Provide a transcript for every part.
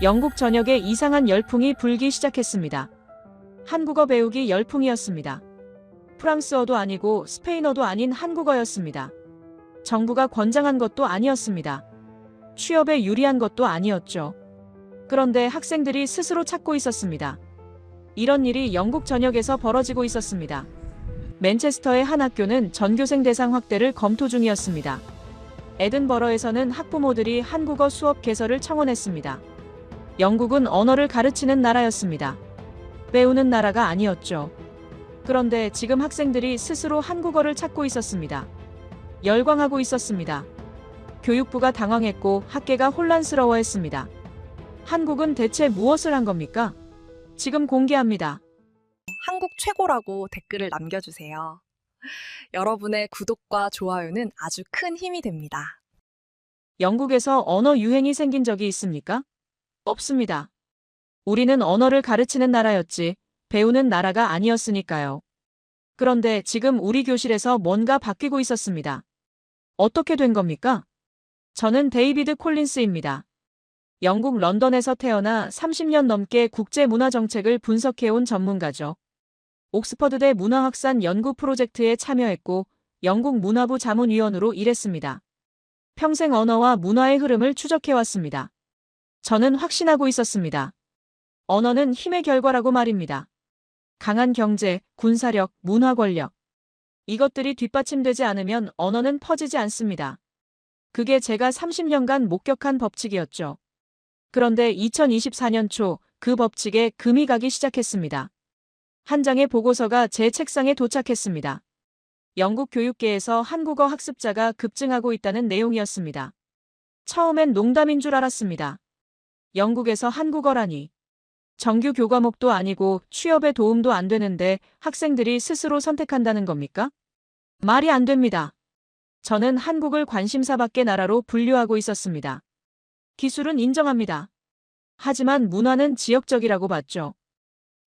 영국 전역에 이상한 열풍이 불기 시작했습니다. 한국어 배우기 열풍이었습니다. 프랑스어도 아니고 스페인어도 아닌 한국어였습니다. 정부가 권장한 것도 아니었습니다. 취업에 유리한 것도 아니었죠. 그런데 학생들이 스스로 찾고 있었습니다. 이런 일이 영국 전역에서 벌어지고 있었습니다. 맨체스터의 한 학교는 전교생 대상 확대를 검토 중이었습니다. 에든버러에서는 학부모들이 한국어 수업 개설을 청원했습니다. 영국은 언어를 가르치는 나라였습니다. 배우는 나라가 아니었죠. 그런데 지금 학생들이 스스로 한국어를 찾고 있었습니다. 열광하고 있었습니다. 교육부가 당황했고 학계가 혼란스러워했습니다. 한국은 대체 무엇을 한 겁니까? 지금 공개합니다. 한국 최고라고 댓글을 남겨주세요. 여러분의 구독과 좋아요는 아주 큰 힘이 됩니다. 영국에서 언어 유행이 생긴 적이 있습니까? 없습니다. 우리는 언어를 가르치는 나라였지 배우는 나라가 아니었으니까요. 그런데 지금 우리 교실에서 뭔가 바뀌고 있었습니다. 어떻게 된 겁니까? 저는 데이비드 콜린스입니다. 영국 런던에서 태어나 30년 넘게 국제 문화 정책을 분석해온 전문가죠. 옥스퍼드대 문화확산 연구 프로젝트에 참여했고 영국 문화부 자문위원으로 일했습니다. 평생 언어와 문화의 흐름을 추적해왔습니다. 저는 확신하고 있었습니다. 언어는 힘의 결과라고 말입니다. 강한 경제, 군사력, 문화 권력. 이것들이 뒷받침되지 않으면 언어는 퍼지지 않습니다. 그게 제가 30년간 목격한 법칙이었죠. 그런데 2024년 초 그 법칙에 금이 가기 시작했습니다. 한 장의 보고서가 제 책상에 도착했습니다. 영국 교육계에서 한국어 학습자가 급증하고 있다는 내용이었습니다. 처음엔 농담인 줄 알았습니다. 영국에서 한국어라니. 정규 교과목도 아니고 취업에 도움도 안 되는데 학생들이 스스로 선택한다는 겁니까? 말이 안 됩니다. 저는 한국을 관심사 밖의 나라로 분류하고 있었습니다. 기술은 인정합니다. 하지만 문화는 지역적이라고 봤죠.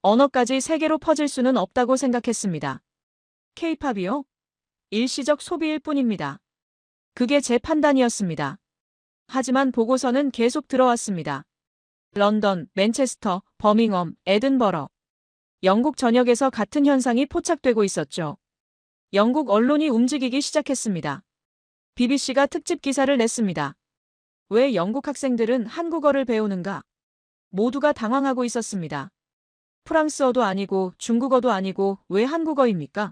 언어까지 세계로 퍼질 수는 없다고 생각했습니다. K-팝이요? 일시적 소비일 뿐입니다. 그게 제 판단이었습니다. 하지만 보고서는 계속 들어왔습니다. 런던, 맨체스터, 버밍엄, 에든버러. 영국 전역에서 같은 현상이 포착되고 있었죠. 영국 언론이 움직이기 시작했습니다. BBC가 특집 기사를 냈습니다. 왜 영국 학생들은 한국어를 배우는가? 모두가 당황하고 있었습니다. 프랑스어도 아니고 중국어도 아니고 왜 한국어입니까?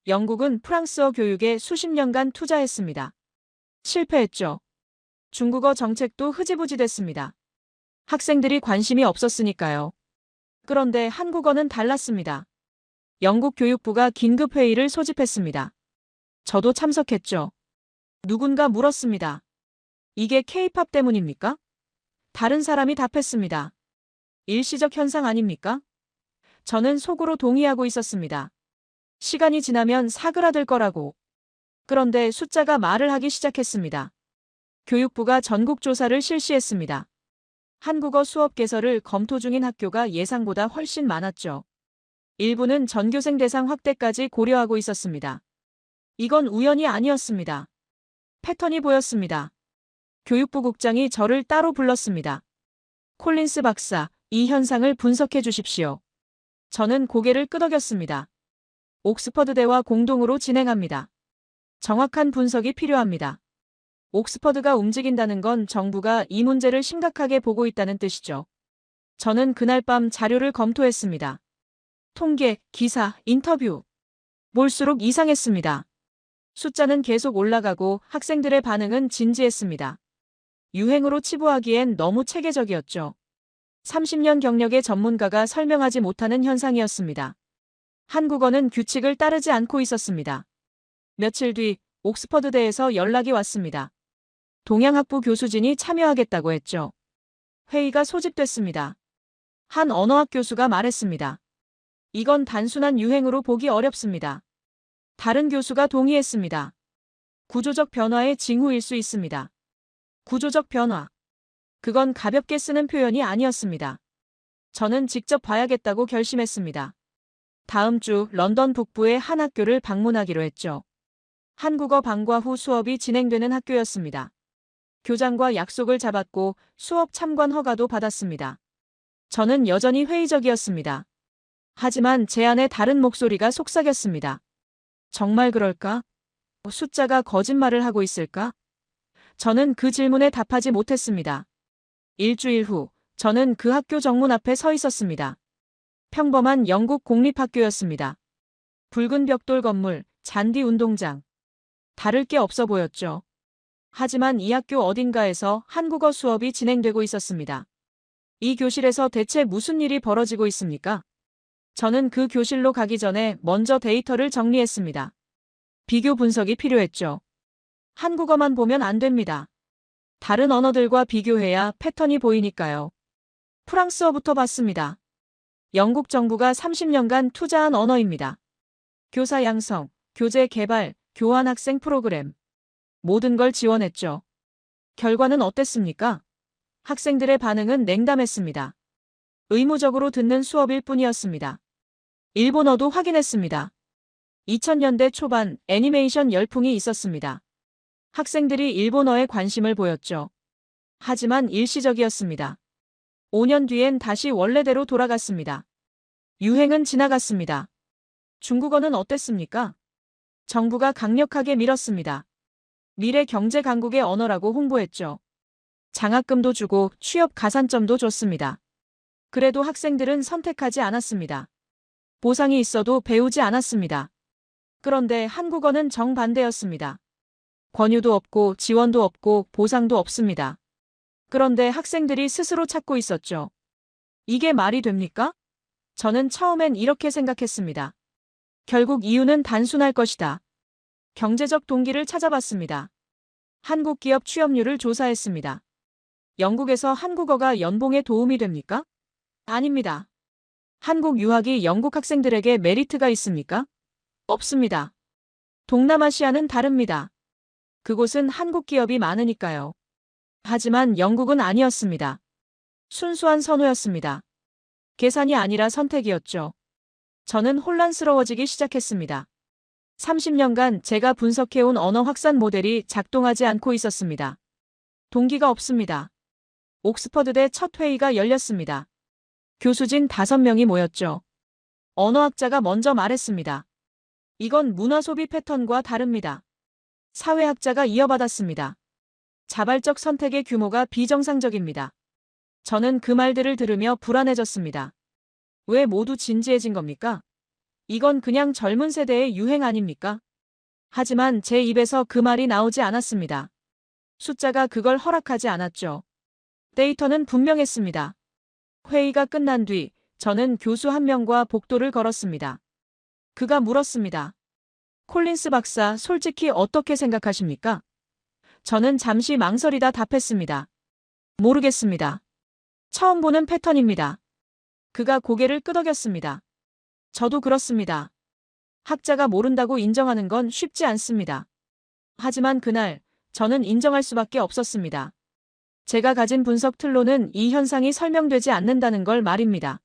영국은 프랑스어 교육에 수십 년간 투자했습니다. 실패했죠. 중국어 정책도 흐지부지 됐습니다. 학생들이 관심이 없었으니까요. 그런데 한국어는 달랐습니다. 영국 교육부가 긴급회의를 소집했습니다. 저도 참석했죠. 누군가 물었습니다. 이게 K-팝 때문입니까? 다른 사람이 답했습니다. 일시적 현상 아닙니까? 저는 속으로 동의하고 있었습니다. 시간이 지나면 사그라들 거라고. 그런데 숫자가 말을 하기 시작했습니다. 교육부가 전국 조사를 실시했습니다. 한국어 수업 개설을 검토 중인 학교가 예상보다 훨씬 많았죠. 일부는 전교생 대상 확대까지 고려하고 있었습니다. 이건 우연이 아니었습니다. 패턴이 보였습니다. 교육부 국장이 저를 따로 불렀습니다. 콜린스 박사, 이 현상을 분석해 주십시오. 저는 고개를 끄덕였습니다. 옥스퍼드대와 공동으로 진행합니다. 정확한 분석이 필요합니다. 옥스퍼드가 움직인다는 건 정부가 이 문제를 심각하게 보고 있다는 뜻이죠. 저는 그날 밤 자료를 검토했습니다. 통계, 기사, 인터뷰. 볼수록 이상했습니다. 숫자는 계속 올라가고 학생들의 반응은 진지했습니다. 유행으로 치부하기엔 너무 체계적이었죠. 30년 경력의 전문가가 설명하지 못하는 현상이었습니다. 한국어는 규칙을 따르지 않고 있었습니다. 며칠 뒤 옥스퍼드대에서 연락이 왔습니다. 동양학부 교수진이 참여하겠다고 했죠. 회의가 소집됐습니다. 한 언어학 교수가 말했습니다. 이건 단순한 유행으로 보기 어렵습니다. 다른 교수가 동의했습니다. 구조적 변화의 징후일 수 있습니다. 구조적 변화. 그건 가볍게 쓰는 표현이 아니었습니다. 저는 직접 봐야겠다고 결심했습니다. 다음 주 런던 북부의 한 학교를 방문하기로 했죠. 한국어 방과 후 수업이 진행되는 학교였습니다. 교장과 약속을 잡았고 수업 참관 허가도 받았습니다. 저는 여전히 회의적이었습니다. 하지만 제 안에 다른 목소리가 속삭였습니다. 정말 그럴까? 숫자가 거짓말을 하고 있을까? 저는 그 질문에 답하지 못했습니다. 일주일 후, 저는 그 학교 정문 앞에 서 있었습니다. 평범한 영국 공립학교였습니다. 붉은 벽돌 건물, 잔디 운동장. 다를 게 없어 보였죠. 하지만 이 학교 어딘가에서 한국어 수업이 진행되고 있었습니다. 이 교실에서 대체 무슨 일이 벌어지고 있습니까? 저는 그 교실로 가기 전에 먼저 데이터를 정리했습니다. 비교 분석이 필요했죠. 한국어만 보면 안 됩니다. 다른 언어들과 비교해야 패턴이 보이니까요. 프랑스어부터 봤습니다. 영국 정부가 30년간 투자한 언어입니다. 교사 양성, 교재 개발, 교환 학생 프로그램. 모든 걸 지원했죠. 결과는 어땠습니까? 학생들의 반응은 냉담했습니다. 의무적으로 듣는 수업일 뿐이었습니다. 일본어도 확인했습니다. 2000년대 초반 애니메이션 열풍이 있었습니다. 학생들이 일본어에 관심을 보였죠. 하지만 일시적이었습니다. 5년 뒤엔 다시 원래대로 돌아갔습니다. 유행은 지나갔습니다. 중국어는 어땠습니까? 정부가 강력하게 밀었습니다. 미래 경제 강국의 언어라고 홍보했죠. 장학금도 주고 취업 가산점도 줬습니다. 그래도 학생들은 선택하지 않았습니다. 보상이 있어도 배우지 않았습니다. 그런데 한국어는 정반대였습니다. 권유도 없고 지원도 없고 보상도 없습니다. 그런데 학생들이 스스로 찾고 있었죠. 이게 말이 됩니까? 저는 처음엔 이렇게 생각했습니다. 결국 이유는 단순할 것이다. 경제적 동기를 찾아봤습니다. 한국 기업 취업률을 조사했습니다. 영국에서 한국어가 연봉에 도움이 됩니까? 아닙니다. 한국 유학이 영국 학생들에게 메리트가 있습니까? 없습니다. 동남아시아는 다릅니다. 그곳은 한국 기업이 많으니까요. 하지만 영국은 아니었습니다. 순수한 선호였습니다. 계산이 아니라 선택이었죠. 저는 혼란스러워지기 시작했습니다. 30년간 제가 분석해온 언어 확산 모델이 작동하지 않고 있었습니다. 동기가 없습니다. 옥스퍼드대 첫 회의가 열렸습니다. 교수진 5명이 모였죠. 언어학자가 먼저 말했습니다. 이건 문화 소비 패턴과 다릅니다. 사회학자가 이어받았습니다. 자발적 선택의 규모가 비정상적입니다. 저는 그 말들을 들으며 불안해졌습니다. 왜 모두 진지해진 겁니까? 이건 그냥 젊은 세대의 유행 아닙니까? 하지만 제 입에서 그 말이 나오지 않았습니다. 숫자가 그걸 허락하지 않았죠. 데이터는 분명했습니다. 회의가 끝난 뒤 저는 교수 한 명과 복도를 걸었습니다. 그가 물었습니다. 콜린스 박사, 솔직히 어떻게 생각하십니까? 저는 잠시 망설이다 답했습니다. 모르겠습니다. 처음 보는 패턴입니다. 그가 고개를 끄덕였습니다. 저도 그렇습니다. 학자가 모른다고 인정하는 건 쉽지 않습니다. 하지만 그날 저는 인정할 수밖에 없었습니다. 제가 가진 분석 틀로는 이 현상이 설명되지 않는다는 걸 말입니다.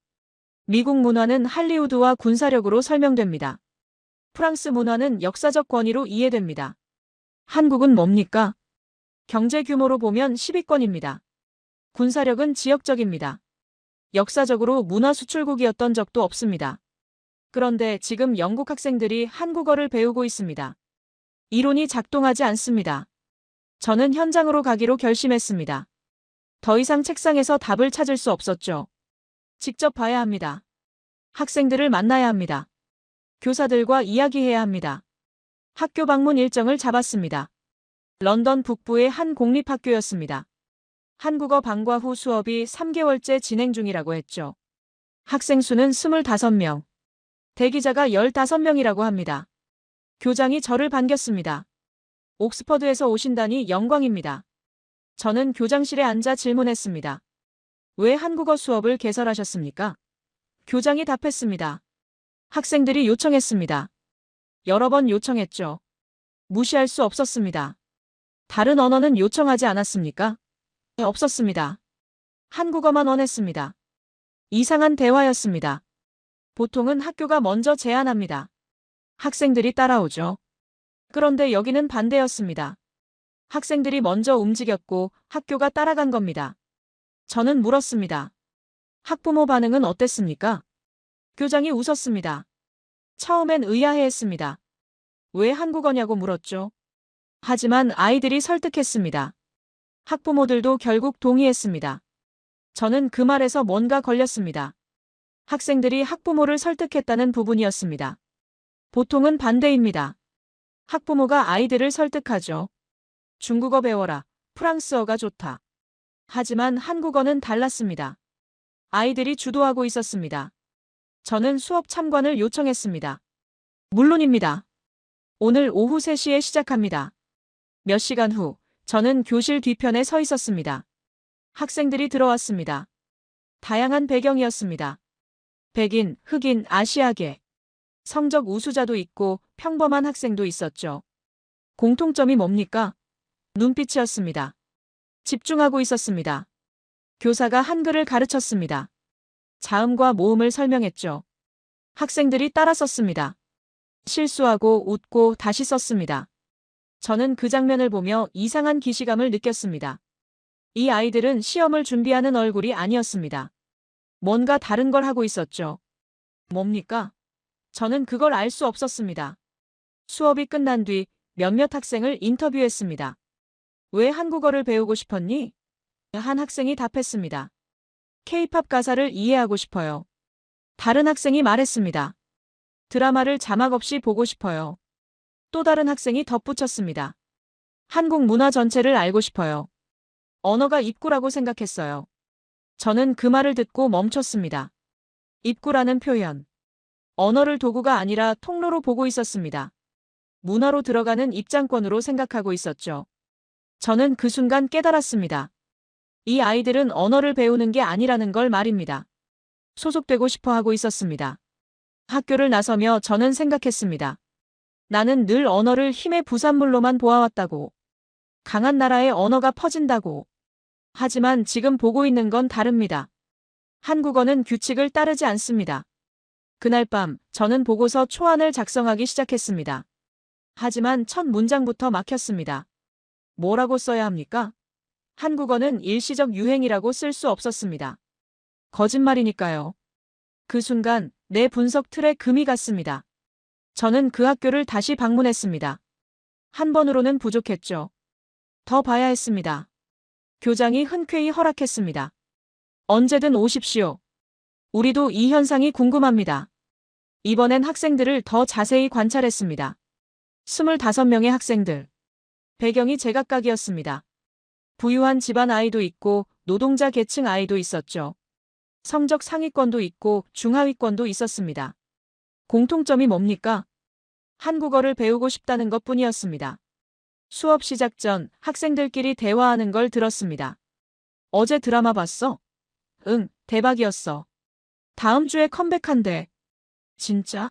미국 문화는 할리우드와 군사력으로 설명됩니다. 프랑스 문화는 역사적 권위로 이해됩니다. 한국은 뭡니까? 경제 규모로 보면 10위권입니다. 군사력은 지역적입니다. 역사적으로 문화 수출국이었던 적도 없습니다. 그런데 지금 영국 학생들이 한국어를 배우고 있습니다. 이론이 작동하지 않습니다. 저는 현장으로 가기로 결심했습니다. 더 이상 책상에서 답을 찾을 수 없었죠. 직접 봐야 합니다. 학생들을 만나야 합니다. 교사들과 이야기해야 합니다. 학교 방문 일정을 잡았습니다. 런던 북부의 한 공립학교였습니다. 한국어 방과 후 수업이 3개월째 진행 중이라고 했죠. 학생 수는 25명. 대기자가 15명이라고 합니다. 교장이 저를 반겼습니다. 옥스퍼드에서 오신다니 영광입니다. 저는 교장실에 앉아 질문했습니다. 왜 한국어 수업을 개설하셨습니까? 교장이 답했습니다. 학생들이 요청했습니다. 여러 번 요청했죠. 무시할 수 없었습니다. 다른 언어는 요청하지 않았습니까? 없었습니다. 한국어만 원했습니다. 이상한 대화였습니다. 보통은 학교가 먼저 제안합니다. 학생들이 따라오죠. 그런데 여기는 반대였습니다. 학생들이 먼저 움직였고 학교가 따라간 겁니다. 저는 물었습니다. 학부모 반응은 어땠습니까? 교장이 웃었습니다. 처음엔 의아해했습니다. 왜 한국어냐고 물었죠. 하지만 아이들이 설득했습니다. 학부모들도 결국 동의했습니다. 저는 그 말에서 뭔가 걸렸습니다. 학생들이 학부모를 설득했다는 부분이었습니다. 보통은 반대입니다. 학부모가 아이들을 설득하죠. 중국어 배워라. 프랑스어가 좋다. 하지만 한국어는 달랐습니다. 아이들이 주도하고 있었습니다. 저는 수업 참관을 요청했습니다. 물론입니다. 오늘 오후 3시에 시작합니다. 몇 시간 후, 저는 교실 뒤편에 서 있었습니다. 학생들이 들어왔습니다. 다양한 배경이었습니다. 백인, 흑인, 아시아계. 성적 우수자도 있고 평범한 학생도 있었죠. 공통점이 뭡니까? 눈빛이었습니다. 집중하고 있었습니다. 교사가 한글을 가르쳤습니다. 자음과 모음을 설명했죠. 학생들이 따라 썼습니다. 실수하고 웃고 다시 썼습니다. 저는 그 장면을 보며 이상한 기시감을 느꼈습니다. 이 아이들은 시험을 준비하는 얼굴이 아니었습니다. 뭔가 다른 걸 하고 있었죠. 뭡니까? 저는 그걸 알 수 없었습니다. 수업이 끝난 뒤 몇몇 학생을 인터뷰했습니다. 왜 한국어를 배우고 싶었니? 한 학생이 답했습니다. K-팝 가사를 이해하고 싶어요. 다른 학생이 말했습니다. 드라마를 자막 없이 보고 싶어요. 또 다른 학생이 덧붙였습니다. 한국 문화 전체를 알고 싶어요. 언어가 입구라고 생각했어요. 저는 그 말을 듣고 멈췄습니다. 입구라는 표현. 언어를 도구가 아니라 통로로 보고 있었습니다. 문화로 들어가는 입장권으로 생각하고 있었죠. 저는 그 순간 깨달았습니다. 이 아이들은 언어를 배우는 게 아니라는 걸 말입니다. 소속되고 싶어 하고 있었습니다. 학교를 나서며 저는 생각했습니다. 나는 늘 언어를 힘의 부산물로만 보아왔다고. 강한 나라의 언어가 퍼진다고. 하지만 지금 보고 있는 건 다릅니다. 한국어는 규칙을 따르지 않습니다. 그날 밤 저는 보고서 초안을 작성하기 시작했습니다. 하지만 첫 문장부터 막혔습니다. 뭐라고 써야 합니까? 한국어는 일시적 유행이라고 쓸 수 없었습니다. 거짓말이니까요. 그 순간 내 분석 틀에 금이 갔습니다. 저는 그 학교를 다시 방문했습니다. 한 번으로는 부족했죠. 더 봐야 했습니다. 교장이 흔쾌히 허락했습니다. 언제든 오십시오. 우리도 이 현상이 궁금합니다. 이번엔 학생들을 더 자세히 관찰했습니다. 25명의 학생들. 배경이 제각각이었습니다. 부유한 집안 아이도 있고 노동자 계층 아이도 있었죠. 성적 상위권도 있고 중하위권도 있었습니다. 공통점이 뭡니까? 한국어를 배우고 싶다는 것뿐이었습니다. 수업 시작 전 학생들끼리 대화하는 걸 들었습니다. 어제 드라마 봤어? 응, 대박이었어. 다음 주에 컴백한대. 진짜?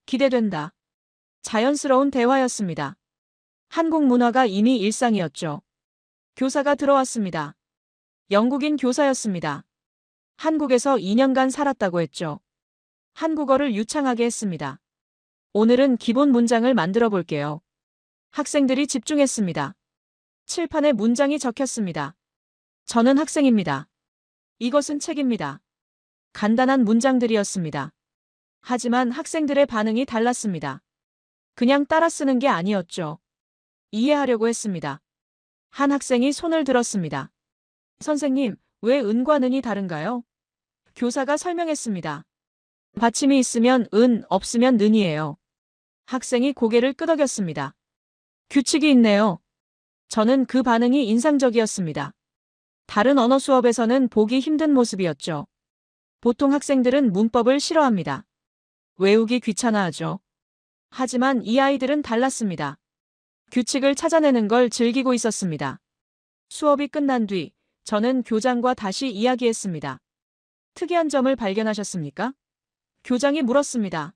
기대된다. 자연스러운 대화였습니다. 한국 문화가 이미 일상이었죠. 교사가 들어왔습니다. 영국인 교사였습니다. 한국에서 2년간 살았다고 했죠. 한국어를 유창하게 했습니다. 오늘은 기본 문장을 만들어 볼게요. 학생들이 집중했습니다. 칠판에 문장이 적혔습니다. 저는 학생입니다. 이것은 책입니다. 간단한 문장들이었습니다. 하지만 학생들의 반응이 달랐습니다. 그냥 따라 쓰는 게 아니었죠. 이해하려고 했습니다. 한 학생이 손을 들었습니다. 선생님, 왜 은과 는이 다른가요? 교사가 설명했습니다. 받침이 있으면 은, 없으면 는이에요. 학생이 고개를 끄덕였습니다. 규칙이 있네요. 저는 그 반응이 인상적이었습니다. 다른 언어 수업에서는 보기 힘든 모습이었죠. 보통 학생들은 문법을 싫어합니다. 외우기 귀찮아하죠. 하지만 이 아이들은 달랐습니다. 규칙을 찾아내는 걸 즐기고 있었습니다. 수업이 끝난 뒤 저는 교장과 다시 이야기했습니다. 특이한 점을 발견하셨습니까? 교장이 물었습니다.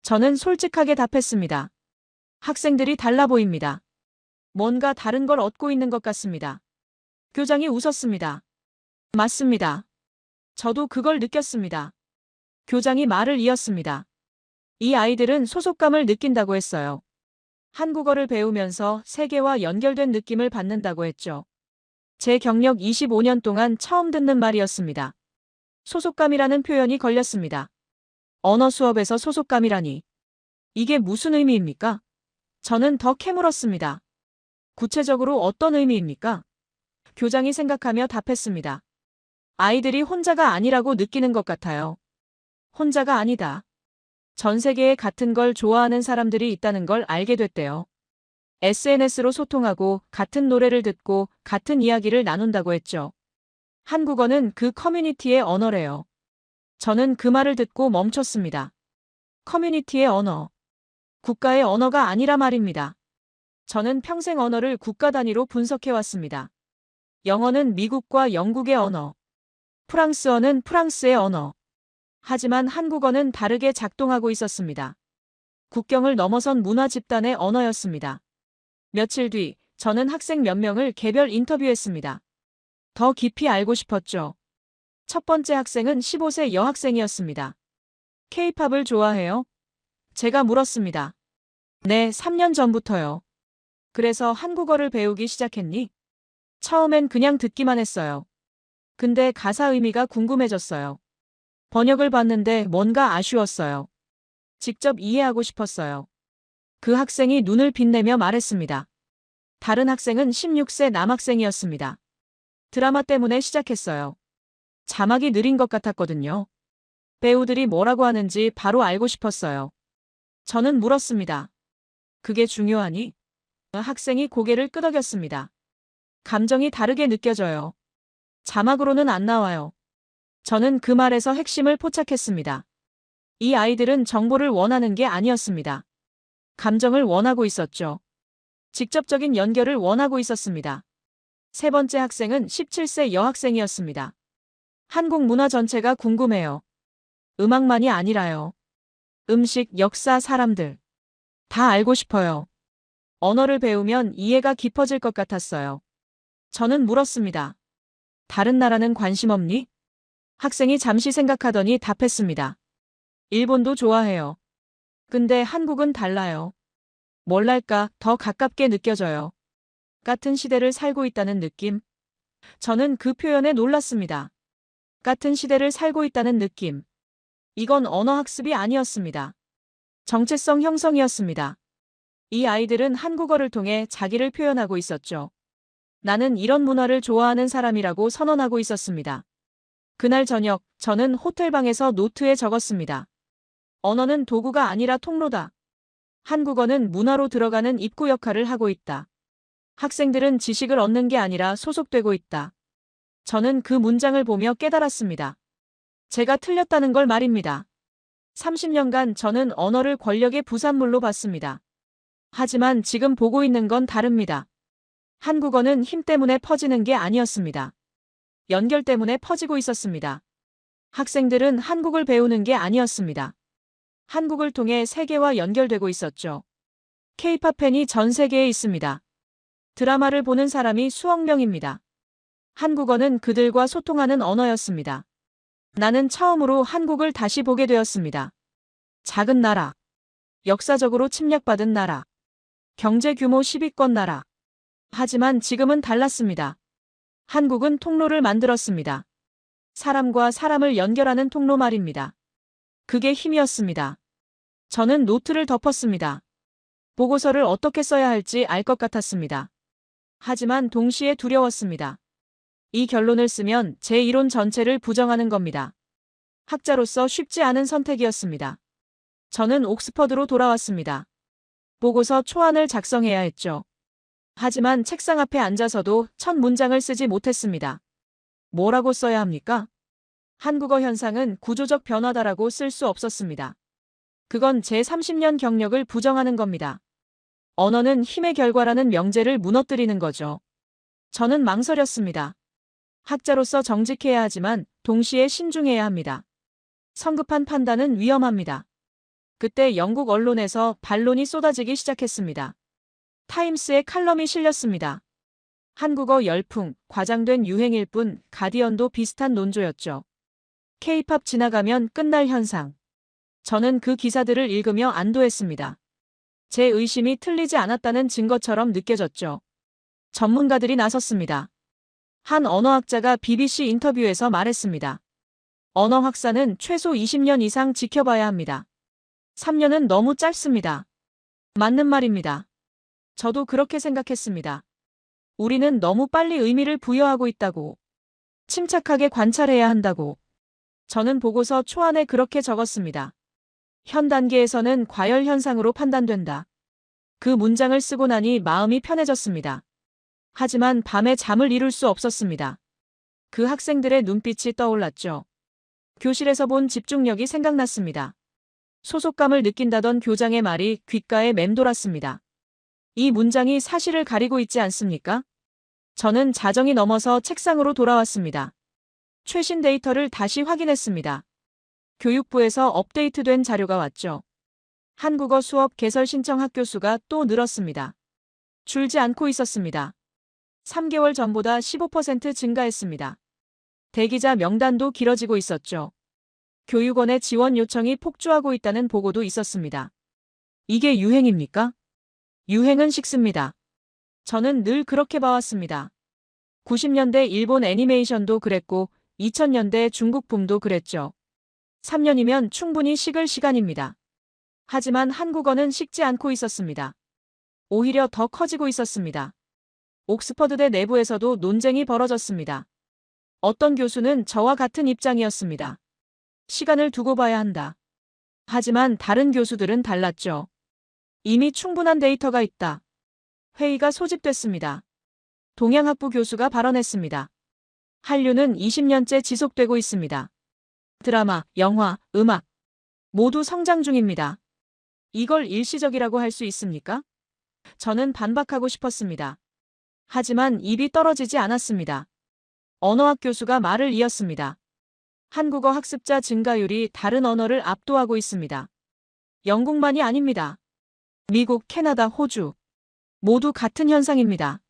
저는 솔직하게 답했습니다. 학생들이 달라 보입니다. 뭔가 다른 걸 얻고 있는 것 같습니다. 교장이 웃었습니다. 맞습니다. 저도 그걸 느꼈습니다. 교장이 말을 이었습니다. 이 아이들은 소속감을 느낀다고 했어요. 한국어를 배우면서 세계와 연결된 느낌을 받는다고 했죠. 제 경력 25년 동안 처음 듣는 말이었습니다. 소속감이라는 표현이 걸렸습니다. 언어 수업에서 소속감이라니. 이게 무슨 의미입니까? 저는 더 캐물었습니다. 구체적으로 어떤 의미입니까? 교장이 생각하며 답했습니다. 아이들이 혼자가 아니라고 느끼는 것 같아요. 혼자가 아니다. 전 세계에 같은 걸 좋아하는 사람들이 있다는 걸 알게 됐대요. SNS로 소통하고 같은 노래를 듣고 같은 이야기를 나눈다고 했죠. 한국어는 그 커뮤니티의 언어래요. 저는 그 말을 듣고 멈췄습니다. 커뮤니티의 언어. 국가의 언어가 아니라 말입니다. 저는 평생 언어를 국가 단위로 분석해왔습니다. 영어는 미국과 영국의 언어. 프랑스어는 프랑스의 언어. 하지만 한국어는 다르게 작동하고 있었습니다. 국경을 넘어선 문화 집단의 언어였습니다. 며칠 뒤, 저는 학생 몇 명을 개별 인터뷰했습니다. 더 깊이 알고 싶었죠. 첫 번째 학생은 15세 여학생이었습니다. K-팝을 좋아해요? 제가 물었습니다. 네, 3년 전부터요. 그래서 한국어를 배우기 시작했니? 처음엔 그냥 듣기만 했어요. 근데 가사 의미가 궁금해졌어요. 번역을 봤는데 뭔가 아쉬웠어요. 직접 이해하고 싶었어요. 그 학생이 눈을 빛내며 말했습니다. 다른 학생은 16세 남학생이었습니다. 드라마 때문에 시작했어요. 자막이 느린 것 같았거든요. 배우들이 뭐라고 하는지 바로 알고 싶었어요. 저는 물었습니다. 그게 중요하니? 학생이 고개를 끄덕였습니다. 감정이 다르게 느껴져요. 자막으로는 안 나와요. 저는 그 말에서 핵심을 포착했습니다. 이 아이들은 정보를 원하는 게 아니었습니다. 감정을 원하고 있었죠. 직접적인 연결을 원하고 있었습니다. 세 번째 학생은 17세 여학생이었습니다. 한국 문화 전체가 궁금해요. 음악만이 아니라요. 음식, 역사, 사람들. 다 알고 싶어요. 언어를 배우면 이해가 깊어질 것 같았어요. 저는 물었습니다. 다른 나라는 관심 없니? 학생이 잠시 생각하더니 답했습니다. 일본도 좋아해요. 근데 한국은 달라요. 뭘랄까, 더 가깝게 느껴져요. 같은 시대를 살고 있다는 느낌? 저는 그 표현에 놀랐습니다. 같은 시대를 살고 있다는 느낌. 이건 언어 학습이 아니었습니다. 정체성 형성이었습니다. 이 아이들은 한국어를 통해 자기를 표현하고 있었죠. 나는 이런 문화를 좋아하는 사람이라고 선언하고 있었습니다. 그날 저녁, 저는 호텔방에서 노트에 적었습니다. 언어는 도구가 아니라 통로다. 한국어는 문화로 들어가는 입구 역할을 하고 있다. 학생들은 지식을 얻는 게 아니라 소속되고 있다. 저는 그 문장을 보며 깨달았습니다. 제가 틀렸다는 걸 말입니다. 30년간 저는 언어를 권력의 부산물로 봤습니다. 하지만 지금 보고 있는 건 다릅니다. 한국어는 힘 때문에 퍼지는 게 아니었습니다. 연결 때문에 퍼지고 있었습니다. 학생들은 한국을 배우는 게 아니었습니다. 한국을 통해 세계와 연결되고 있었죠. K-팝 팬이 전 세계에 있습니다. 드라마를 보는 사람이 수억 명입니다. 한국어는 그들과 소통하는 언어였습니다. 나는 처음으로 한국을 다시 보게 되었습니다. 작은 나라. 역사적으로 침략받은 나라. 경제 규모 10위권 나라. 하지만 지금은 달랐습니다. 한국은 통로를 만들었습니다. 사람과 사람을 연결하는 통로 말입니다. 그게 힘이었습니다. 저는 노트를 덮었습니다. 보고서를 어떻게 써야 할지 알 것 같았습니다. 하지만 동시에 두려웠습니다. 이 결론을 쓰면 제 이론 전체를 부정하는 겁니다. 학자로서 쉽지 않은 선택이었습니다. 저는 옥스퍼드로 돌아왔습니다. 보고서 초안을 작성해야 했죠. 하지만 책상 앞에 앉아서도 첫 문장을 쓰지 못했습니다. 뭐라고 써야 합니까? 한국어 현상은 구조적 변화다라고 쓸 수 없었습니다. 그건 제 30년 경력을 부정하는 겁니다. 언어는 힘의 결과라는 명제를 무너뜨리는 거죠. 저는 망설였습니다. 학자로서 정직해야 하지만 동시에 신중해야 합니다. 성급한 판단은 위험합니다. 그때 영국 언론에서 반론이 쏟아지기 시작했습니다. 타임스에 칼럼이 실렸습니다. 한국어 열풍, 과장된 유행일 뿐 가디언도 비슷한 논조였죠. K-팝 지나가면 끝날 현상. 저는 그 기사들을 읽으며 안도했습니다. 제 의심이 틀리지 않았다는 증거처럼 느껴졌죠. 전문가들이 나섰습니다. 한 언어학자가 BBC 인터뷰에서 말했습니다. 언어 확산은 최소 20년 이상 지켜봐야 합니다. 3년은 너무 짧습니다. 맞는 말입니다. 저도 그렇게 생각했습니다. 우리는 너무 빨리 의미를 부여하고 있다고. 침착하게 관찰해야 한다고. 저는 보고서 초안에 그렇게 적었습니다. 현 단계에서는 과열 현상으로 판단된다. 그 문장을 쓰고 나니 마음이 편해졌습니다. 하지만 밤에 잠을 이룰 수 없었습니다. 그 학생들의 눈빛이 떠올랐죠. 교실에서 본 집중력이 생각났습니다. 소속감을 느낀다던 교장의 말이 귓가에 맴돌았습니다. 이 문장이 사실을 가리고 있지 않습니까? 저는 자정이 넘어서 책상으로 돌아왔습니다. 최신 데이터를 다시 확인했습니다. 교육부에서 업데이트된 자료가 왔죠. 한국어 수업 개설 신청 학교 수가 또 늘었습니다. 줄지 않고 있었습니다. 3개월 전보다 15% 증가했습니다. 대기자 명단도 길어지고 있었죠. 교육원의 지원 요청이 폭주하고 있다는 보고도 있었습니다. 이게 유행입니까? 유행은 식습니다. 저는 늘 그렇게 봐왔습니다. 90년대 일본 애니메이션도 그랬고 2000년대 중국 붐도 그랬죠. 3년이면 충분히 식을 시간입니다. 하지만 한국어는 식지 않고 있었습니다. 오히려 더 커지고 있었습니다. 옥스퍼드대 내부에서도 논쟁이 벌어졌습니다. 어떤 교수는 저와 같은 입장이었습니다. 시간을 두고 봐야 한다. 하지만 다른 교수들은 달랐죠. 이미 충분한 데이터가 있다. 회의가 소집됐습니다. 동양학부 교수가 발언했습니다. 한류는 20년째 지속되고 있습니다. 드라마, 영화, 음악 모두 성장 중입니다. 이걸 일시적이라고 할 수 있습니까? 저는 반박하고 싶었습니다. 하지만 입이 떨어지지 않았습니다. 언어학 교수가 말을 이었습니다. 한국어 학습자 증가율이 다른 언어를 압도하고 있습니다. 영국만이 아닙니다. 미국, 캐나다, 호주 모두 같은 현상입니다.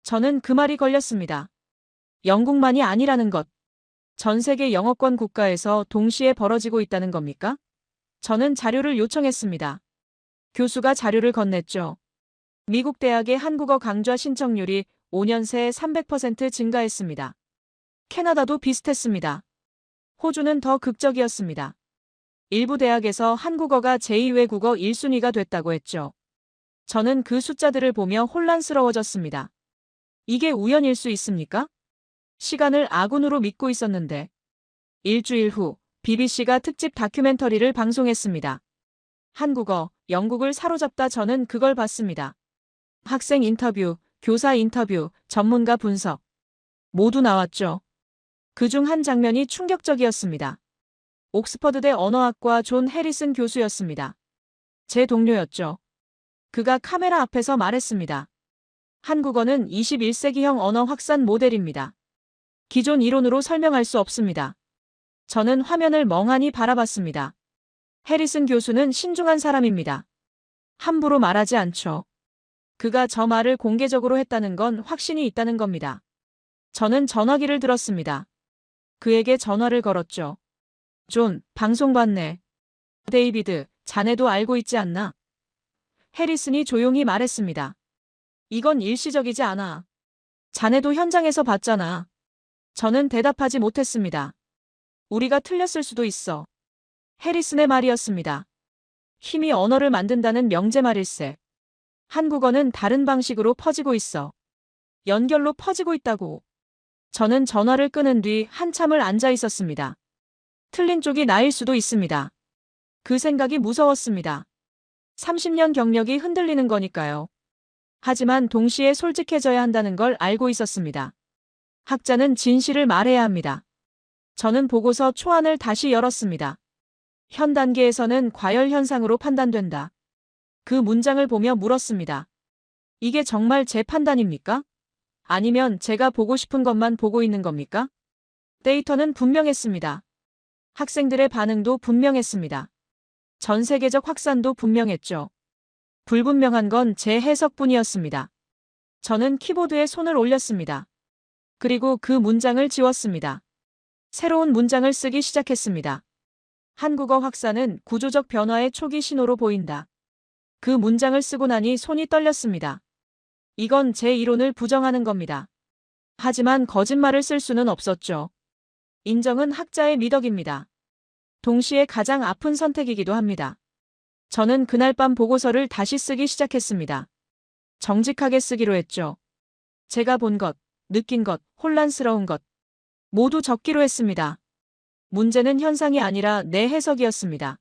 저는 그 말이 걸렸습니다. 영국만이 아니라는 것. 전 세계 영어권 국가에서 동시에 벌어지고 있다는 겁니까? 저는 자료를 요청했습니다. 교수가 자료를 건넸죠. 미국 대학의 한국어 강좌 신청률이 5년 새 300% 증가했습니다. 캐나다도 비슷했습니다. 호주는 더 극적이었습니다. 일부 대학에서 한국어가 제2외국어 1순위가 됐다고 했죠. 저는 그 숫자들을 보며 혼란스러워졌습니다. 이게 우연일 수 있습니까? 시간을 아군으로 믿고 있었는데. 일주일 후 BBC가 특집 다큐멘터리를 방송했습니다. 한국어, 영국을 사로잡다. 저는 그걸 봤습니다. 학생 인터뷰, 교사 인터뷰, 전문가 분석 모두 나왔죠. 그중 한 장면이 충격적이었습니다. 옥스퍼드대 언어학과 존 해리슨 교수였습니다. 제 동료였죠. 그가 카메라 앞에서 말했습니다. 한국어는 21세기형 언어 확산 모델입니다. 기존 이론으로 설명할 수 없습니다. 저는 화면을 멍하니 바라봤습니다. 해리슨 교수는 신중한 사람입니다. 함부로 말하지 않죠. 그가 저 말을 공개적으로 했다는 건 확신이 있다는 겁니다. 저는 전화기를 들었습니다. 그에게 전화를 걸었죠. 존, 방송 봤네. 데이비드, 자네도 알고 있지 않나? 해리슨이 조용히 말했습니다. 이건 일시적이지 않아. 자네도 현장에서 봤잖아. 저는 대답하지 못했습니다. 우리가 틀렸을 수도 있어. 해리슨의 말이었습니다. 힘이 언어를 만든다는 명제말일세. 한국어는 다른 방식으로 퍼지고 있어. 연결로 퍼지고 있다고. 저는 전화를 끊은 뒤 한참을 앉아 있었습니다. 틀린 쪽이 나일 수도 있습니다. 그 생각이 무서웠습니다. 30년 경력이 흔들리는 거니까요. 하지만 동시에 솔직해져야 한다는 걸 알고 있었습니다. 학자는 진실을 말해야 합니다. 저는 보고서 초안을 다시 열었습니다. 현 단계에서는 과열 현상으로 판단된다. 그 문장을 보며 물었습니다. 이게 정말 제 판단입니까? 아니면 제가 보고 싶은 것만 보고 있는 겁니까? 데이터는 분명했습니다. 학생들의 반응도 분명했습니다. 전 세계적 확산도 분명했죠. 불분명한 건 제 해석뿐이었습니다. 저는 키보드에 손을 올렸습니다. 그리고 그 문장을 지웠습니다. 새로운 문장을 쓰기 시작했습니다. 한국어 확산은 구조적 변화의 초기 신호로 보인다. 그 문장을 쓰고 나니 손이 떨렸습니다. 이건 제 이론을 부정하는 겁니다. 하지만 거짓말을 쓸 수는 없었죠. 인정은 학자의 미덕입니다. 동시에 가장 아픈 선택이기도 합니다. 저는 그날 밤 보고서를 다시 쓰기 시작했습니다. 정직하게 쓰기로 했죠. 제가 본 것, 느낀 것, 혼란스러운 것 모두 적기로 했습니다. 문제는 현상이 아니라 내 해석이었습니다.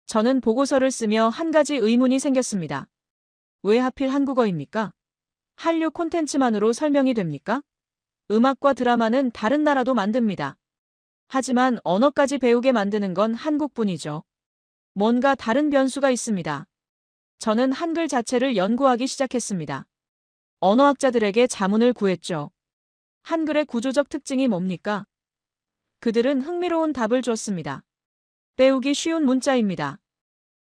저는 보고서를 쓰며 한 가지 의문이 생겼습니다. 왜 하필 한국어입니까? 한류 콘텐츠만으로 설명이 됩니까? 음악과 드라마는 다른 나라도 만듭니다. 하지만 언어까지 배우게 만드는 건 한국뿐이죠. 뭔가 다른 변수가 있습니다. 저는 한글 자체를 연구하기 시작했습니다. 언어학자들에게 자문을 구했죠. 한글의 구조적 특징이 뭡니까? 그들은 흥미로운 답을 줬습니다. 배우기 쉬운 문자입니다.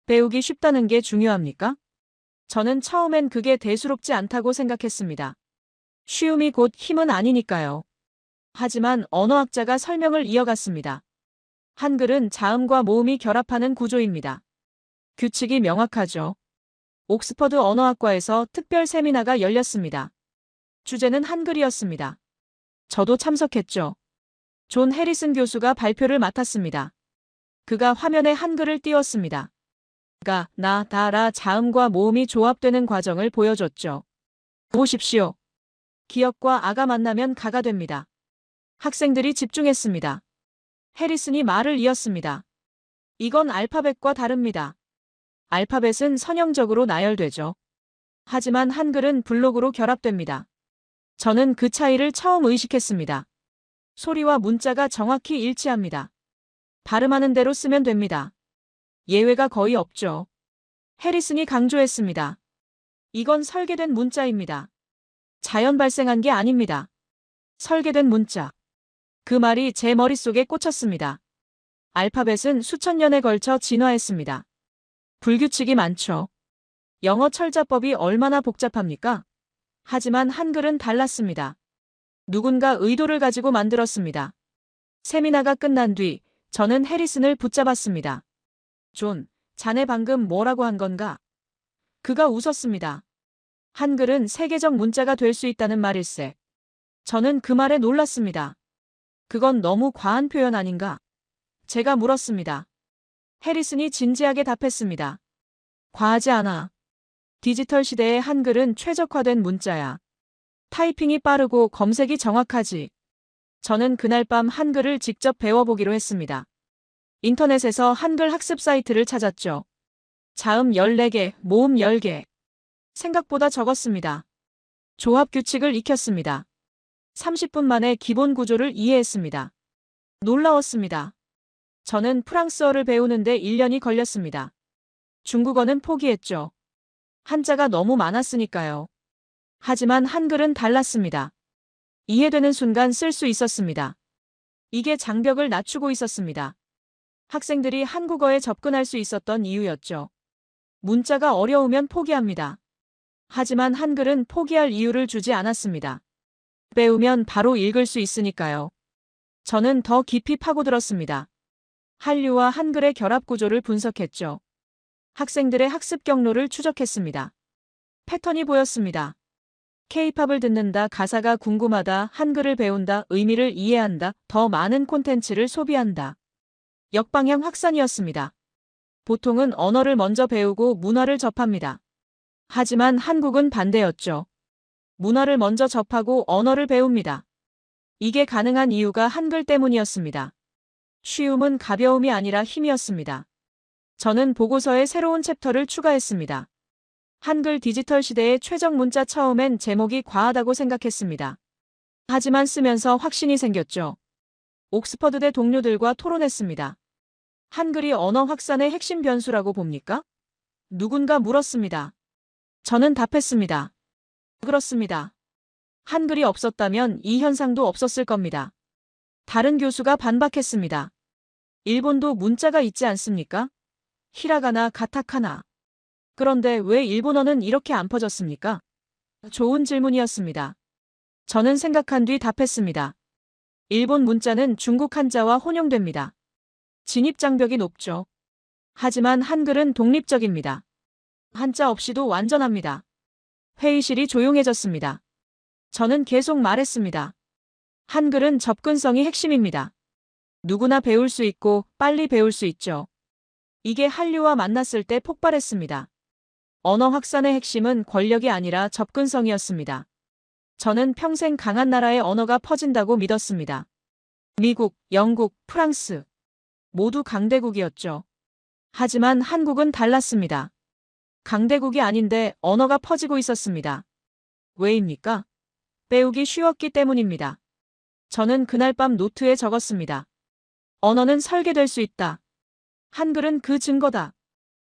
배우기 쉽다는 게 중요합니까? 저는 처음엔 그게 대수롭지 않다고 생각했습니다. 쉬움이 곧 힘은 아니니까요. 하지만 언어학자가 설명을 이어갔습니다. 한글은 자음과 모음이 결합하는 구조입니다. 규칙이 명확하죠. 옥스퍼드 언어학과에서 특별 세미나가 열렸습니다. 주제는 한글이었습니다. 저도 참석했죠. 존 해리슨 교수가 발표를 맡았습니다. 그가 화면에 한글을 띄웠습니다. 가, 나, 다라 자음과 모음이 조합되는 과정을 보여줬죠. 보십시오. 기역과 아가 만나면 가가 됩니다. 학생들이 집중했습니다. 해리슨이 말을 이었습니다. 이건 알파벳과 다릅니다. 알파벳은 선형적으로 나열되죠. 하지만 한글은 블록으로 결합됩니다. 저는 그 차이를 처음 의식했습니다. 소리와 문자가 정확히 일치합니다. 발음하는 대로 쓰면 됩니다. 예외가 거의 없죠. 해리슨이 강조했습니다. 이건 설계된 문자입니다. 자연 발생한 게 아닙니다. 설계된 문자. 그 말이 제 머릿속에 꽂혔습니다. 알파벳은 수천 년에 걸쳐 진화했습니다. 불규칙이 많죠. 영어 철자법이 얼마나 복잡합니까? 하지만 한글은 달랐습니다. 누군가 의도를 가지고 만들었습니다. 세미나가 끝난 뒤 저는 해리슨을 붙잡았습니다. 존, 자네 방금 뭐라고 한 건가? 그가 웃었습니다. 한글은 세계적 문자가 될 수 있다는 말일세. 저는 그 말에 놀랐습니다. 그건 너무 과한 표현 아닌가? 제가 물었습니다. 해리슨이 진지하게 답했습니다. 과하지 않아. 디지털 시대의 한글은 최적화된 문자야. 타이핑이 빠르고 검색이 정확하지. 저는 그날 밤 한글을 직접 배워보기로 했습니다. 인터넷에서 한글 학습 사이트를 찾았죠. 자음 14개, 모음 10개. 생각보다 적었습니다. 조합 규칙을 익혔습니다. 30분 만에 기본 구조를 이해했습니다. 놀라웠습니다. 저는 프랑스어를 배우는데 1년이 걸렸습니다. 중국어는 포기했죠. 한자가 너무 많았으니까요. 하지만 한글은 달랐습니다. 이해되는 순간 쓸 수 있었습니다. 이게 장벽을 낮추고 있었습니다. 학생들이 한국어에 접근할 수 있었던 이유였죠. 문자가 어려우면 포기합니다. 하지만 한글은 포기할 이유를 주지 않았습니다. 배우면 바로 읽을 수 있으니까요. 저는 더 깊이 파고들었습니다. 한류와 한글의 결합 구조를 분석했죠. 학생들의 학습 경로를 추적했습니다. 패턴이 보였습니다. K-팝을 듣는다, 가사가 궁금하다, 한글을 배운다, 의미를 이해한다, 더 많은 콘텐츠를 소비한다. 역방향 확산이었습니다. 보통은 언어를 먼저 배우고 문화를 접합니다. 하지만 한국은 반대였죠. 문화를 먼저 접하고 언어를 배웁니다. 이게 가능한 이유가 한글 때문이었습니다. 쉬움은 가벼움이 아니라 힘이었습니다. 저는 보고서에 새로운 챕터를 추가했습니다. 한글 디지털 시대의 최적 문자. 처음엔 제목이 과하다고 생각했습니다. 하지만 쓰면서 확신이 생겼죠. 옥스퍼드대 동료들과 토론했습니다. 한글이 언어 확산의 핵심 변수라고 봅니까? 누군가 물었습니다. 저는 답했습니다. 그렇습니다. 한글이 없었다면 이 현상도 없었을 겁니다. 다른 교수가 반박했습니다. 일본도 문자가 있지 않습니까? 히라가나, 가타카나. 그런데 왜 일본어는 이렇게 안 퍼졌습니까? 좋은 질문이었습니다. 저는 생각한 뒤 답했습니다. 일본 문자는 중국 한자와 혼용됩니다. 진입 장벽이 높죠. 하지만 한글은 독립적입니다. 한자 없이도 완전합니다. 회의실이 조용해졌습니다. 저는 계속 말했습니다. 한글은 접근성이 핵심입니다. 누구나 배울 수 있고 빨리 배울 수 있죠. 이게 한류와 만났을 때 폭발했습니다. 언어 확산의 핵심은 권력이 아니라 접근성이었습니다. 저는 평생 강한 나라의 언어가 퍼진다고 믿었습니다. 미국, 영국, 프랑스 모두 강대국이었죠. 하지만 한국은 달랐습니다. 강대국이 아닌데 언어가 퍼지고 있었습니다. 왜입니까? 배우기 쉬웠기 때문입니다. 저는 그날 밤 노트에 적었습니다. 언어는 설계될 수 있다. 한글은 그 증거다.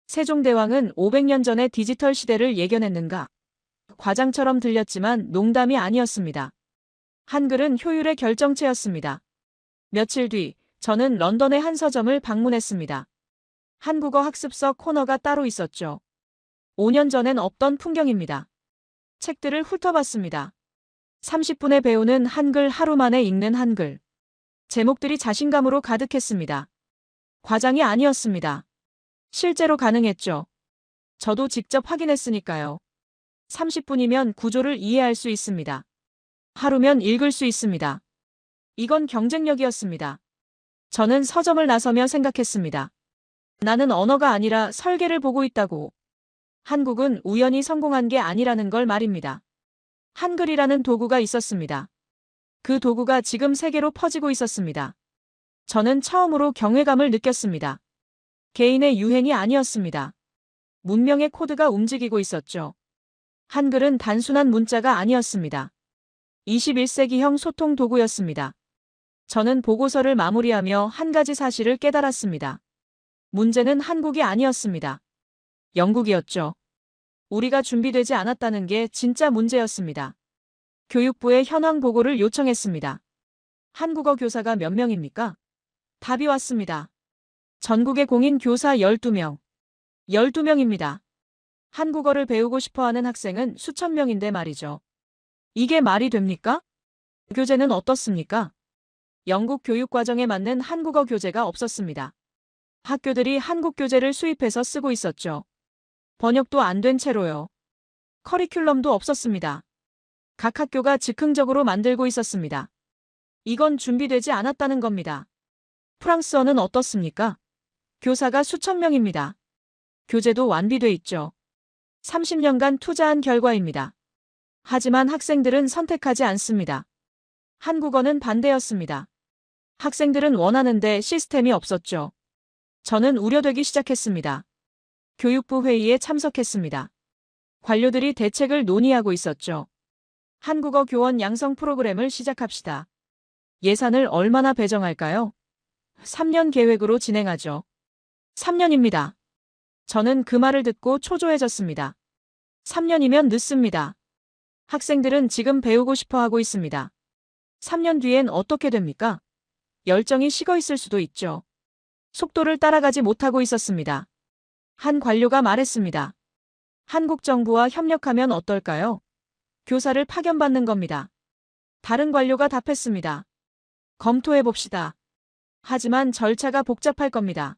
세종대왕은 500년 전에 디지털 시대를 예견했는가? 과장처럼 들렸지만 농담이 아니었습니다. 한글은 효율의 결정체였습니다. 며칠 뒤 저는 런던의 한 서점을 방문했습니다. 한국어 학습서 코너가 따로 있었죠. 5년 전엔 없던 풍경입니다. 책들을 훑어봤습니다. 30분에 배우는 한글, 하루 만에 읽는 한글. 제목들이 자신감으로 가득했습니다. 과장이 아니었습니다. 실제로 가능했죠. 저도 직접 확인했으니까요. 30분이면 구조를 이해할 수 있습니다. 하루면 읽을 수 있습니다. 이건 경쟁력이었습니다. 저는 서점을 나서며 생각했습니다. 나는 언어가 아니라 설계를 보고 있다고. 한국은 우연히 성공한 게 아니라는 걸 말입니다. 한글이라는 도구가 있었습니다. 그 도구가 지금 세계로 퍼지고 있었습니다. 저는 처음으로 경외감을 느꼈습니다. 개인의 유행이 아니었습니다. 문명의 코드가 움직이고 있었죠. 한글은 단순한 문자가 아니었습니다. 21세기형 소통 도구였습니다. 저는 보고서를 마무리하며 한 가지 사실을 깨달았습니다. 문제는 한국이 아니었습니다. 영국이었죠. 우리가 준비되지 않았다는 게 진짜 문제였습니다. 교육부에 현황 보고를 요청했습니다. 한국어 교사가 몇 명입니까? 답이 왔습니다. 전국의 공인 교사 12명. 12명입니다. 한국어를 배우고 싶어하는 학생은 수천 명인데 말이죠. 이게 말이 됩니까? 교재는 어떻습니까? 영국 교육과정에 맞는 한국어 교재가 없었습니다. 학교들이 한국 교재를 수입해서 쓰고 있었죠. 번역도 안 된 채로요. 커리큘럼도 없었습니다. 각 학교가 즉흥적으로 만들고 있었습니다. 이건 준비되지 않았다는 겁니다. 프랑스어는 어떻습니까? 교사가 수천 명입니다. 교재도 완비돼 있죠. 30년간 투자한 결과입니다. 하지만 학생들은 선택하지 않습니다. 한국어는 반대였습니다. 학생들은 원하는데 시스템이 없었죠. 저는 우려되기 시작했습니다. 교육부 회의에 참석했습니다. 관료들이 대책을 논의하고 있었죠. 한국어 교원 양성 프로그램을 시작합시다. 예산을 얼마나 배정할까요? 3년 계획으로 진행하죠. 3년입니다. 저는 그 말을 듣고 초조해졌습니다. 3년이면 늦습니다. 학생들은 지금 배우고 싶어 하고 있습니다. 3년 뒤엔 어떻게 됩니까? 열정이 식어 있을 수도 있죠. 속도를 따라가지 못하고 있었습니다. 한 관료가 말했습니다. 한국 정부와 협력하면 어떨까요? 교사를 파견받는 겁니다. 다른 관료가 답했습니다. 검토해 봅시다. 하지만 절차가 복잡할 겁니다.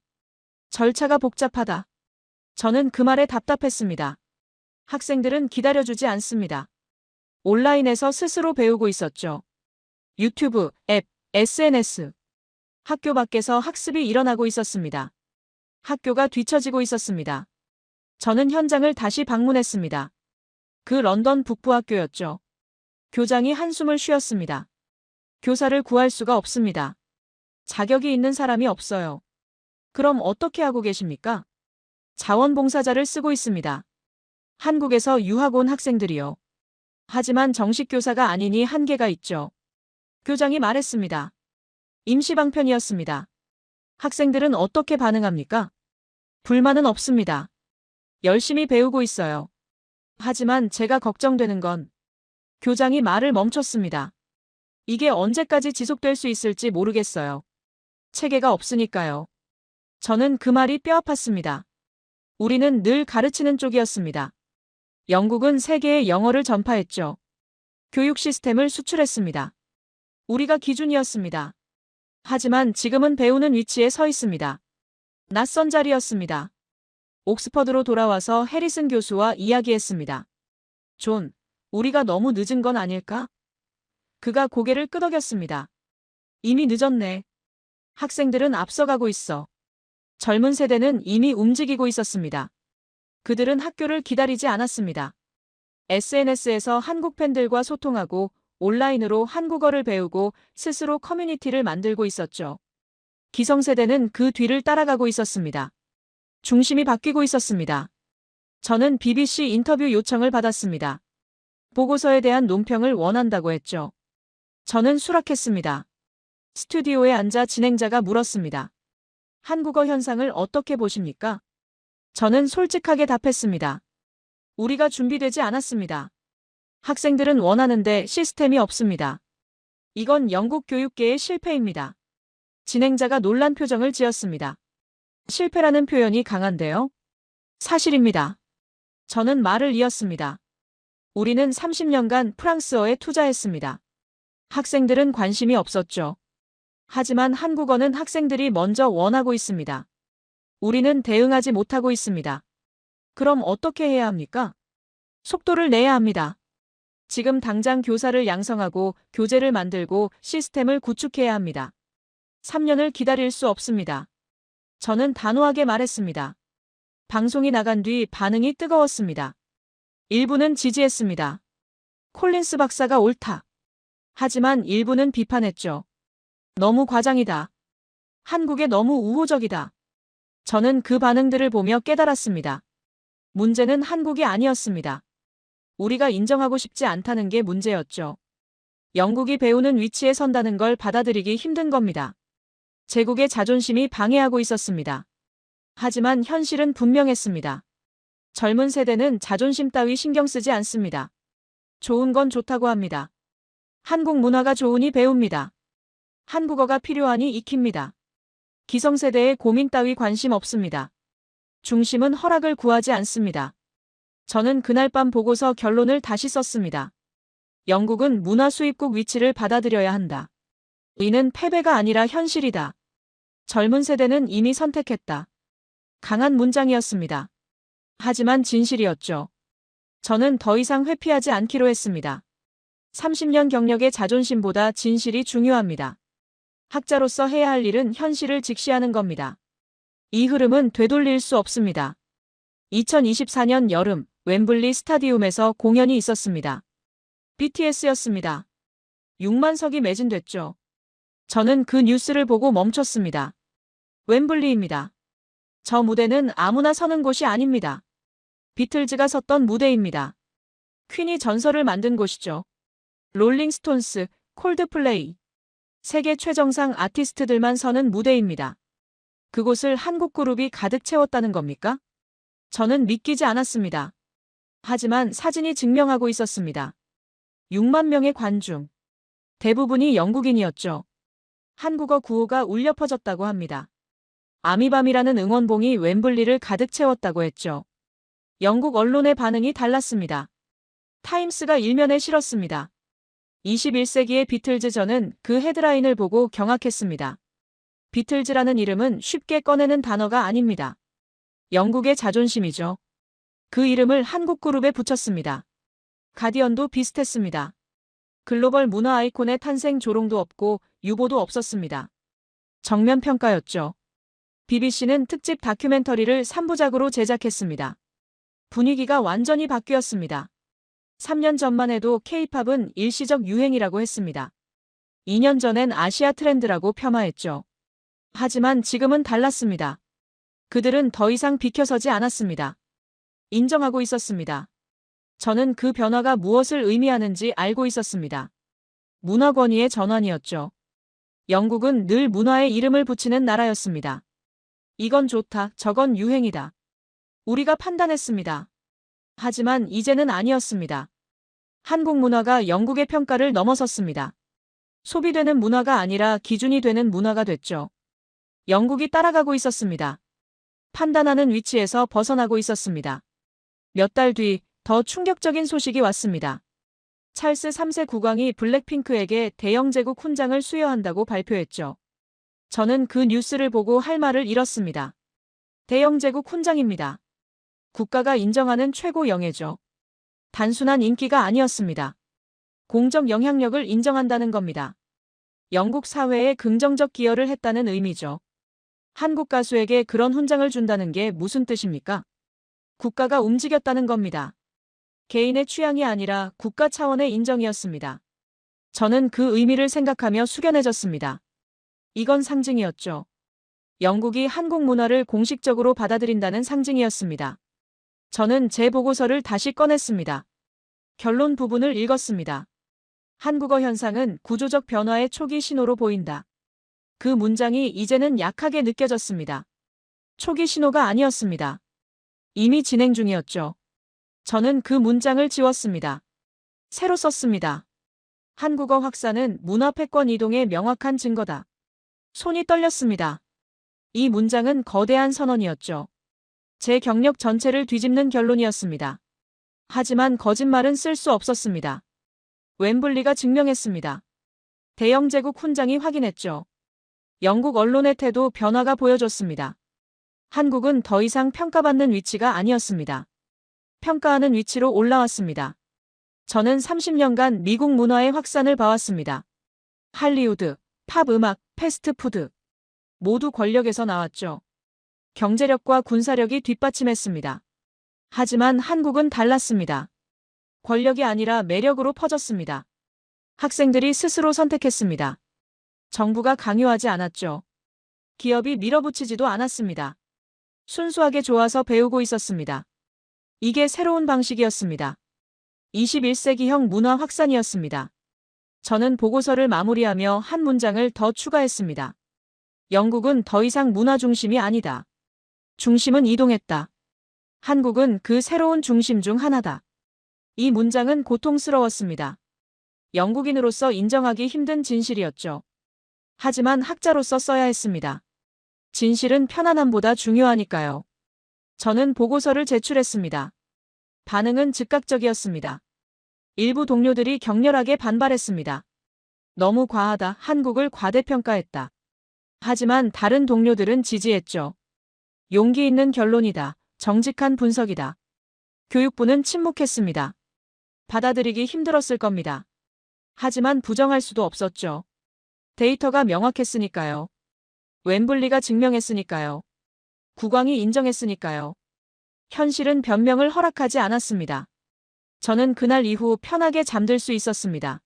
절차가 복잡하다. 저는 그 말에 답답했습니다. 학생들은 기다려주지 않습니다. 온라인에서 스스로 배우고 있었죠. 유튜브, 앱, SNS. 학교 밖에서 학습이 일어나고 있었습니다. 학교가 뒤처지고 있었습니다. 저는 현장을 다시 방문했습니다. 그 런던 북부학교였죠. 교장이 한숨을 쉬었습니다. 교사를 구할 수가 없습니다. 자격이 있는 사람이 없어요. 그럼 어떻게 하고 계십니까? 자원봉사자를 쓰고 있습니다. 한국에서 유학 온 학생들이요. 하지만 정식 교사가 아니니 한계가 있죠. 교장이 말했습니다. 임시방편이었습니다. 학생들은 어떻게 반응합니까? 불만은 없습니다. 열심히 배우고 있어요. 하지만 제가 걱정되는 건 교장이 말을 멈췄습니다. 이게 언제까지 지속될 수 있을지 모르겠어요. 체계가 없으니까요. 저는 그 말이 뼈아팠습니다. 우리는 늘 가르치는 쪽이었습니다. 영국은 세계에 영어를 전파했죠. 교육 시스템을 수출했습니다. 우리가 기준이었습니다. 하지만 지금은 배우는 위치에 서 있습니다. 낯선 자리였습니다. 옥스퍼드로 돌아와서 해리슨 교수와 이야기했습니다. 존, 우리가 너무 늦은 건 아닐까? 그가 고개를 끄덕였습니다. 이미 늦었네. 학생들은 앞서가고 있어. 젊은 세대는 이미 움직이고 있었습니다. 그들은 학교를 기다리지 않았습니다. SNS에서 한국 팬들과 소통하고 온라인으로 한국어를 배우고 스스로 커뮤니티를 만들고 있었죠. 기성세대는 그 뒤를 따라가고 있었습니다. 중심이 바뀌고 있었습니다. 저는 BBC 인터뷰 요청을 받았습니다. 보고서에 대한 논평을 원한다고 했죠. 저는 수락했습니다. 스튜디오에 앉아 진행자가 물었습니다. 한국어 현상을 어떻게 보십니까? 저는 솔직하게 답했습니다. 우리가 준비되지 않았습니다. 학생들은 원하는데 시스템이 없습니다. 이건 영국 교육계의 실패입니다. 진행자가 놀란 표정을 지었습니다. 실패라는 표현이 강한데요? 사실입니다. 저는 말을 이었습니다. 우리는 30년간 프랑스어에 투자했습니다. 학생들은 관심이 없었죠. 하지만 한국어는 학생들이 먼저 원하고 있습니다. 우리는 대응하지 못하고 있습니다. 그럼 어떻게 해야 합니까? 속도를 내야 합니다. 지금 당장 교사를 양성하고 교재를 만들고 시스템을 구축해야 합니다. 3년을 기다릴 수 없습니다. 저는 단호하게 말했습니다. 방송이 나간 뒤 반응이 뜨거웠습니다. 일부는 지지했습니다. 콜린스 박사가 옳다. 하지만 일부는 비판했죠. 너무 과장이다. 한국에 너무 우호적이다. 저는 그 반응들을 보며 깨달았습니다. 문제는 한국이 아니었습니다. 우리가 인정하고 싶지 않다는 게 문제였죠. 영국이 배우는 위치에 선다는 걸 받아들이기 힘든 겁니다. 제국의 자존심이 방해하고 있었습니다. 하지만 현실은 분명했습니다. 젊은 세대는 자존심 따위 신경 쓰지 않습니다. 좋은 건 좋다고 합니다. 한국 문화가 좋으니 배웁니다. 한국어가 필요하니 익힙니다. 기성세대의 고민 따위 관심 없습니다. 중심은 허락을 구하지 않습니다. 저는 그날 밤 보고서 결론을 다시 썼습니다. 영국은 문화 수입국 위치를 받아들여야 한다. 이는 패배가 아니라 현실이다. 젊은 세대는 이미 선택했다. 강한 문장이었습니다. 하지만 진실이었죠. 저는 더 이상 회피하지 않기로 했습니다. 30년 경력의 자존심보다 진실이 중요합니다. 학자로서 해야 할 일은 현실을 직시하는 겁니다. 이 흐름은 되돌릴 수 없습니다. 2024년 여름 웸블리 스타디움에서 공연이 있었습니다. BTS였습니다. 6만 석이 매진됐죠. 저는 그 뉴스를 보고 멈췄습니다. 웸블리입니다. 저 무대는 아무나 서는 곳이 아닙니다. 비틀즈가 섰던 무대입니다. 퀸이 전설을 만든 곳이죠. 롤링스톤스, 콜드플레이. 세계 최정상 아티스트들만 서는 무대입니다. 그곳을 한국 그룹이 가득 채웠다는 겁니까? 저는 믿기지 않았습니다. 하지만 사진이 증명하고 있었습니다. 6만 명의 관중. 대부분이 영국인이었죠. 한국어 구호가 울려 퍼졌다고 합니다. 아미밤이라는 응원봉이 웸블리를 가득 채웠다고 했죠. 영국 언론의 반응이 달랐습니다. 타임스가 일면에 실었습니다. 21세기의 비틀즈. 저는 그 헤드라인을 보고 경악했습니다. 비틀즈라는 이름은 쉽게 꺼내는 단어가 아닙니다. 영국의 자존심이죠. 그 이름을 한국 그룹에 붙였습니다. 가디언도 비슷했습니다. 글로벌 문화 아이콘의 탄생 조롱도 없고 유보도 없었습니다. 정면 평가였죠. BBC는 특집 다큐멘터리를 3부작으로 제작했습니다. 분위기가 완전히 바뀌었습니다. 3년 전만 해도 K-팝은 일시적 유행이라고 했습니다. 2년 전엔 아시아 트렌드라고 폄하했죠. 하지만 지금은 달랐습니다. 그들은 더 이상 비켜서지 않았습니다. 인정하고 있었습니다. 저는 그 변화가 무엇을 의미하는지 알고 있었습니다. 문화 권위의 전환이었죠. 영국은 늘 문화에 이름을 붙이는 나라였습니다. 이건 좋다, 저건 유행이다. 우리가 판단했습니다. 하지만 이제는 아니었습니다. 한국 문화가 영국의 평가를 넘어섰습니다. 소비되는 문화가 아니라 기준이 되는 문화가 됐죠. 영국이 따라가고 있었습니다. 판단하는 위치에서 벗어나고 있었습니다. 몇 달 뒤 더 충격적인 소식이 왔습니다. 찰스 3세 국왕이 블랙핑크에게 대영 제국 훈장을 수여한다고 발표했죠. 저는 그 뉴스를 보고 할 말을 잃었습니다. 대영 제국 훈장입니다. 국가가 인정하는 최고 영예죠. 단순한 인기가 아니었습니다. 공적 영향력을 인정한다는 겁니다. 영국 사회에 긍정적 기여를 했다는 의미죠. 한국 가수에게 그런 훈장을 준다는 게 무슨 뜻입니까? 국가가 움직였다는 겁니다. 개인의 취향이 아니라 국가 차원의 인정이었습니다. 저는 그 의미를 생각하며 숙연해졌습니다. 이건 상징이었죠. 영국이 한국 문화를 공식적으로 받아들인다는 상징이었습니다. 저는 제 보고서를 다시 꺼냈습니다. 결론 부분을 읽었습니다. 한국어 현상은 구조적 변화의 초기 신호로 보인다. 그 문장이 이제는 약하게 느껴졌습니다. 초기 신호가 아니었습니다. 이미 진행 중이었죠. 저는 그 문장을 지웠습니다. 새로 썼습니다. 한국어 확산은 문화 패권 이동의 명확한 증거다. 손이 떨렸습니다. 이 문장은 거대한 선언이었죠. 제 경력 전체를 뒤집는 결론이었습니다. 하지만 거짓말은 쓸 수 없었습니다. 웸블리가 증명했습니다. 대영 제국 훈장이 확인했죠. 영국 언론의 태도 변화가 보여줬습니다. 한국은 더 이상 평가받는 위치가 아니었습니다. 평가하는 위치로 올라왔습니다. 저는 30년간 미국 문화의 확산을 봐왔습니다. 할리우드, 팝 음악, 패스트푸드. 모두 권력에서 나왔죠. 경제력과 군사력이 뒷받침했습니다. 하지만 한국은 달랐습니다. 권력이 아니라 매력으로 퍼졌습니다. 학생들이 스스로 선택했습니다. 정부가 강요하지 않았죠. 기업이 밀어붙이지도 않았습니다. 순수하게 좋아서 배우고 있었습니다. 이게 새로운 방식이었습니다. 21세기형 문화 확산이었습니다. 저는 보고서를 마무리하며 한 문장을 더 추가했습니다. 영국은 더 이상 문화 중심이 아니다. 중심은 이동했다. 한국은 그 새로운 중심 중 하나다. 이 문장은 고통스러웠습니다. 영국인으로서 인정하기 힘든 진실이었죠. 하지만 학자로서 써야 했습니다. 진실은 편안함보다 중요하니까요. 저는 보고서를 제출했습니다. 반응은 즉각적이었습니다. 일부 동료들이 격렬하게 반발했습니다. 너무 과하다, 한국을 과대평가했다. 하지만 다른 동료들은 지지했죠. 용기 있는 결론이다. 정직한 분석이다. 교육부는 침묵했습니다. 받아들이기 힘들었을 겁니다. 하지만 부정할 수도 없었죠. 데이터가 명확했으니까요. 웸블리가 증명했으니까요. 국왕이 인정했으니까요. 현실은 변명을 허락하지 않았습니다. 저는 그날 이후 편하게 잠들 수 있었습니다.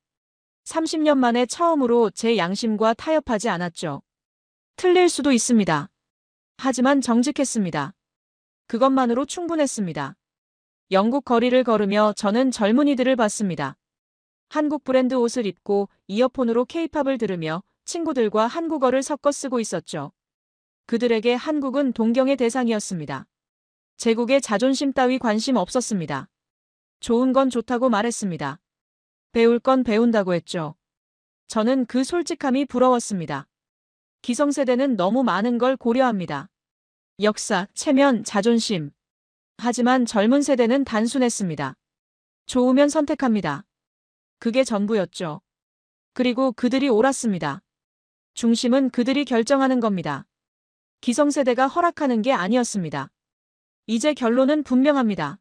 30년 만에 처음으로 제 양심과 타협하지 않았죠. 틀릴 수도 있습니다. 하지만 정직했습니다. 그것만으로 충분했습니다. 영국 거리를 걸으며 저는 젊은이들을 봤습니다. 한국 브랜드 옷을 입고 이어폰으로 케이팝을 들으며 친구들과 한국어를 섞어 쓰고 있었죠. 그들에게 한국은 동경의 대상이었습니다. 제국의 자존심 따위 관심 없었습니다. 좋은 건 좋다고 말했습니다. 배울 건 배운다고 했죠. 저는 그 솔직함이 부러웠습니다. 기성세대는 너무 많은 걸 고려합니다. 역사, 체면, 자존심. 하지만 젊은 세대는 단순했습니다. 좋으면 선택합니다. 그게 전부였죠. 그리고 그들이 옳았습니다. 중심은 그들이 결정하는 겁니다. 기성세대가 허락하는 게 아니었습니다. 이제 결론은 분명합니다.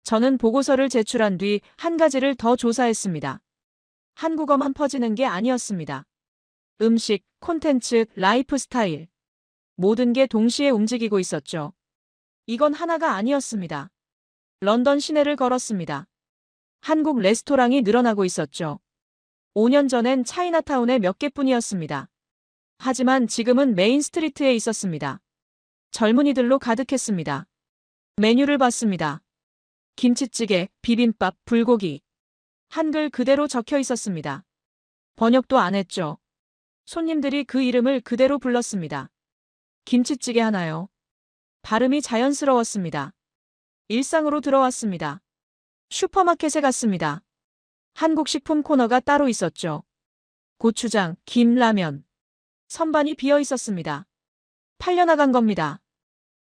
저는 보고서를 제출한 뒤 한 가지를 더 조사했습니다. 한국어만 퍼지는 게 아니었습니다. 음식, 콘텐츠, 라이프 스타일. 모든 게 동시에 움직이고 있었죠. 이건 하나가 아니었습니다. 런던 시내를 걸었습니다. 한국 레스토랑이 늘어나고 있었죠. 5년 전엔 차이나타운에 몇 개뿐이었습니다. 하지만 지금은 메인 스트리트에 있었습니다. 젊은이들로 가득했습니다. 메뉴를 봤습니다. 김치찌개, 비빔밥, 불고기. 한글 그대로 적혀 있었습니다. 번역도 안 했죠. 손님들이 그 이름을 그대로 불렀습니다. 김치찌개 하나요? 발음이 자연스러웠습니다. 일상으로 들어왔습니다. 슈퍼마켓에 갔습니다. 한국 식품 코너가 따로 있었죠. 고추장, 김, 라면. 선반이 비어 있었습니다. 팔려나간 겁니다.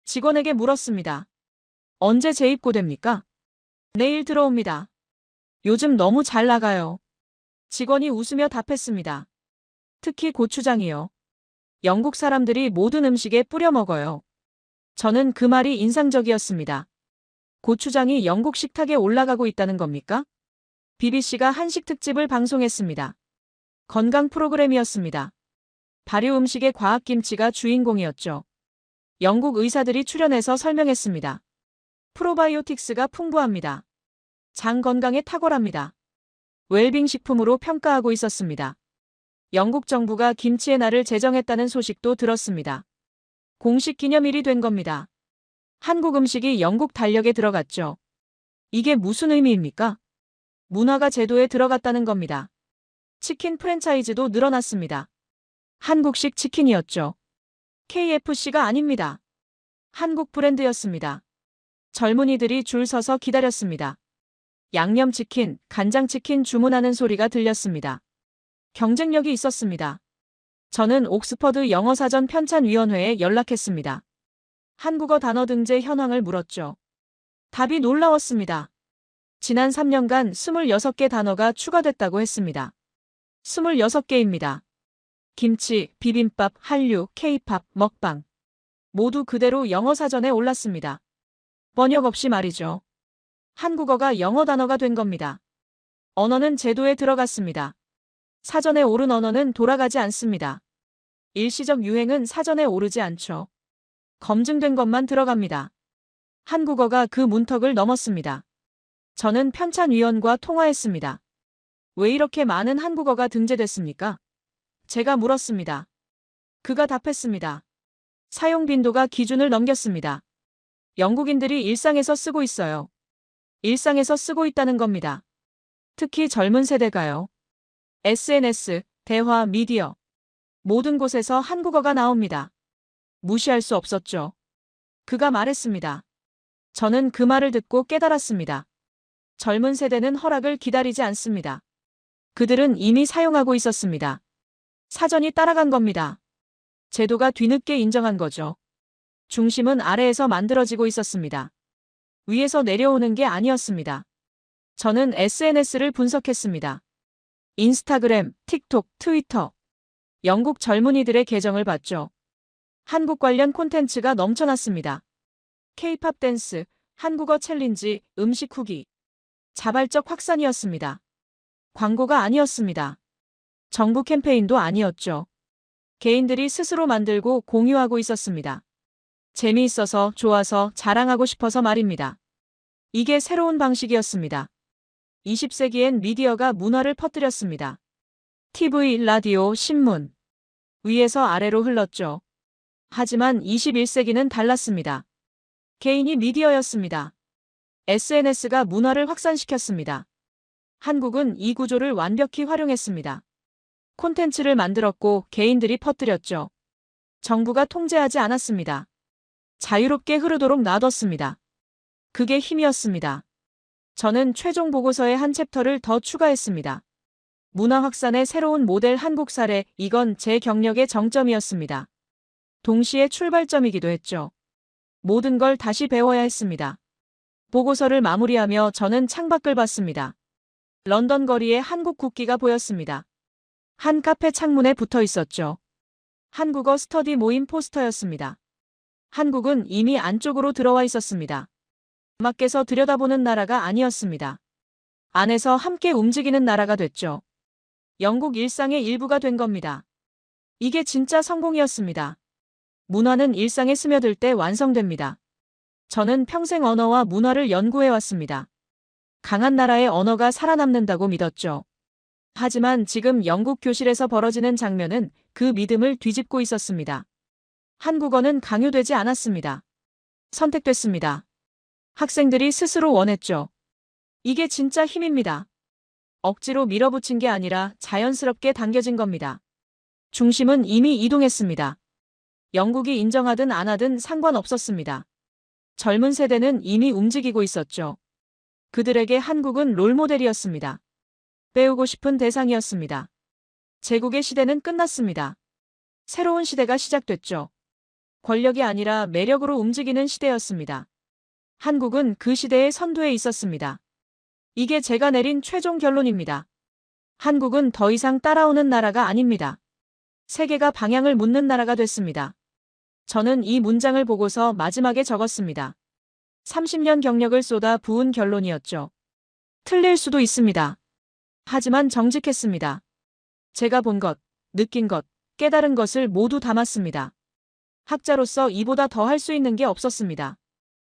직원에게 물었습니다. 언제 재입고됩니까? 내일 들어옵니다. 요즘 너무 잘 나가요. 직원이 웃으며 답했습니다. 특히 고추장이요. 영국 사람들이 모든 음식에 뿌려 먹어요. 저는 그 말이 인상적이었습니다. 고추장이 영국 식탁에 올라가고 있다는 겁니까? BBC가 한식 특집을 방송했습니다. 건강 프로그램이었습니다. 발효 음식의 과학 김치가 주인공이었죠. 영국 의사들이 출연해서 설명했습니다. 프로바이오틱스가 풍부합니다. 장 건강에 탁월합니다. 웰빙 식품으로 평가하고 있었습니다. 영국 정부가 김치의 날을 제정했다는 소식도 들었습니다. 공식 기념일이 된 겁니다. 한국 음식이 영국 달력에 들어갔죠. 이게 무슨 의미입니까? 문화가 제도에 들어갔다는 겁니다. 치킨 프랜차이즈도 늘어났습니다. 한국식 치킨이었죠. KFC가 아닙니다. 한국 브랜드였습니다. 젊은이들이 줄 서서 기다렸습니다. 양념치킨, 간장치킨 주문하는 소리가 들렸습니다. 경쟁력이 있었습니다. 저는 옥스퍼드 영어사전 편찬위원회에 연락했습니다. 한국어 단어 등재 현황을 물었죠. 답이 놀라웠습니다. 지난 3년간 26개 단어가 추가됐다고 했습니다. 26개입니다. 김치, 비빔밥, 한류, 케이팝, 먹방. 모두 그대로 영어사전에 올랐습니다. 번역 없이 말이죠. 한국어가 영어 단어가 된 겁니다. 언어는 제도에 들어갔습니다. 사전에 오른 언어는 돌아가지 않습니다. 일시적 유행은 사전에 오르지 않죠. 검증된 것만 들어갑니다. 한국어가 그 문턱을 넘었습니다. 저는 편찬위원과 통화했습니다. 왜 이렇게 많은 한국어가 등재됐습니까? 제가 물었습니다. 그가 답했습니다. 사용 빈도가 기준을 넘겼습니다. 영국인들이 일상에서 쓰고 있어요. 일상에서 쓰고 있다는 겁니다. 특히 젊은 세대가요. SNS, 대화, 미디어. 모든 곳에서 한국어가 나옵니다. 무시할 수 없었죠. 그가 말했습니다. 저는 그 말을 듣고 깨달았습니다. 젊은 세대는 허락을 기다리지 않습니다. 그들은 이미 사용하고 있었습니다. 사전이 따라간 겁니다. 제도가 뒤늦게 인정한 거죠. 중심은 아래에서 만들어지고 있었습니다. 위에서 내려오는 게 아니었습니다. 저는 SNS를 분석했습니다. 인스타그램, 틱톡, 트위터. 영국 젊은이들의 계정을 봤죠. 한국 관련 콘텐츠가 넘쳐났습니다. K-팝 댄스, 한국어 챌린지, 음식 후기. 자발적 확산이었습니다. 광고가 아니었습니다. 정부 캠페인도 아니었죠. 개인들이 스스로 만들고 공유하고 있었습니다. 재미있어서, 좋아서, 자랑하고 싶어서 말입니다. 이게 새로운 방식이었습니다. 20세기엔 미디어가 문화를 퍼뜨렸습니다. TV, 라디오, 신문. 위에서 아래로 흘렀죠. 하지만 21세기는 달랐습니다. 개인이 미디어였습니다. SNS가 문화를 확산시켰습니다. 한국은 이 구조를 완벽히 활용했습니다. 콘텐츠를 만들었고 개인들이 퍼뜨렸죠. 정부가 통제하지 않았습니다. 자유롭게 흐르도록 놔뒀습니다. 그게 힘이었습니다. 저는 최종 보고서의 한 챕터를 더 추가했습니다. 문화 확산의 새로운 모델 한국 사례, 이건 제 경력의 정점이었습니다. 동시에 출발점이기도 했죠. 모든 걸 다시 배워야 했습니다. 보고서를 마무리하며 저는 창밖을 봤습니다. 런던 거리에 한국 국기가 보였습니다. 한 카페 창문에 붙어 있었죠. 한국어 스터디 모임 포스터였습니다. 한국은 이미 안쪽으로 들어와 있었습니다. 밖에서 들여다보는 나라가 아니었습니다. 안에서 함께 움직이는 나라가 됐죠. 영국 일상의 일부가 된 겁니다. 이게 진짜 성공이었습니다. 문화는 일상에 스며들 때 완성됩니다. 저는 평생 언어와 문화를 연구해왔습니다. 강한 나라의 언어가 살아남는다고 믿었죠. 하지만 지금 영국 교실에서 벌어지는 장면은 그 믿음을 뒤집고 있었습니다. 한국어는 강요되지 않았습니다. 선택됐습니다. 학생들이 스스로 원했죠. 이게 진짜 힘입니다. 억지로 밀어붙인 게 아니라 자연스럽게 당겨진 겁니다. 중심은 이미 이동했습니다. 영국이 인정하든 안 하든 상관없었습니다. 젊은 세대는 이미 움직이고 있었죠. 그들에게 한국은 롤모델이었습니다. 배우고 싶은 대상이었습니다. 제국의 시대는 끝났습니다. 새로운 시대가 시작됐죠. 권력이 아니라 매력으로 움직이는 시대였습니다. 한국은 그 시대의 선두에 있었습니다. 이게 제가 내린 최종 결론입니다. 한국은 더 이상 따라오는 나라가 아닙니다. 세계가 방향을 묻는 나라가 됐습니다. 저는 이 문장을 보고서 마지막에 적었습니다. 30년 경력을 쏟아 부은 결론이었죠. 틀릴 수도 있습니다. 하지만 정직했습니다. 제가 본 것, 느낀 것, 깨달은 것을 모두 담았습니다. 학자로서 이보다 더 할 수 있는 게 없었습니다.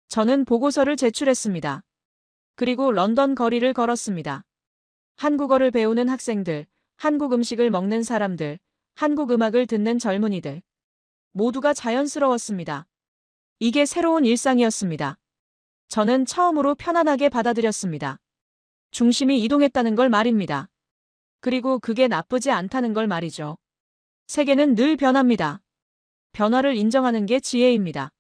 저는 보고서를 제출했습니다. 그리고 런던 거리를 걸었습니다. 한국어를 배우는 학생들, 한국 음식을 먹는 사람들, 한국 음악을 듣는 젊은이들. 모두가 자연스러웠습니다. 이게 새로운 일상이었습니다. 저는 처음으로 편안하게 받아들였습니다. 중심이 이동했다는 걸 말입니다. 그리고 그게 나쁘지 않다는 걸 말이죠. 세계는 늘 변합니다. 변화를 인정하는 게 지혜입니다.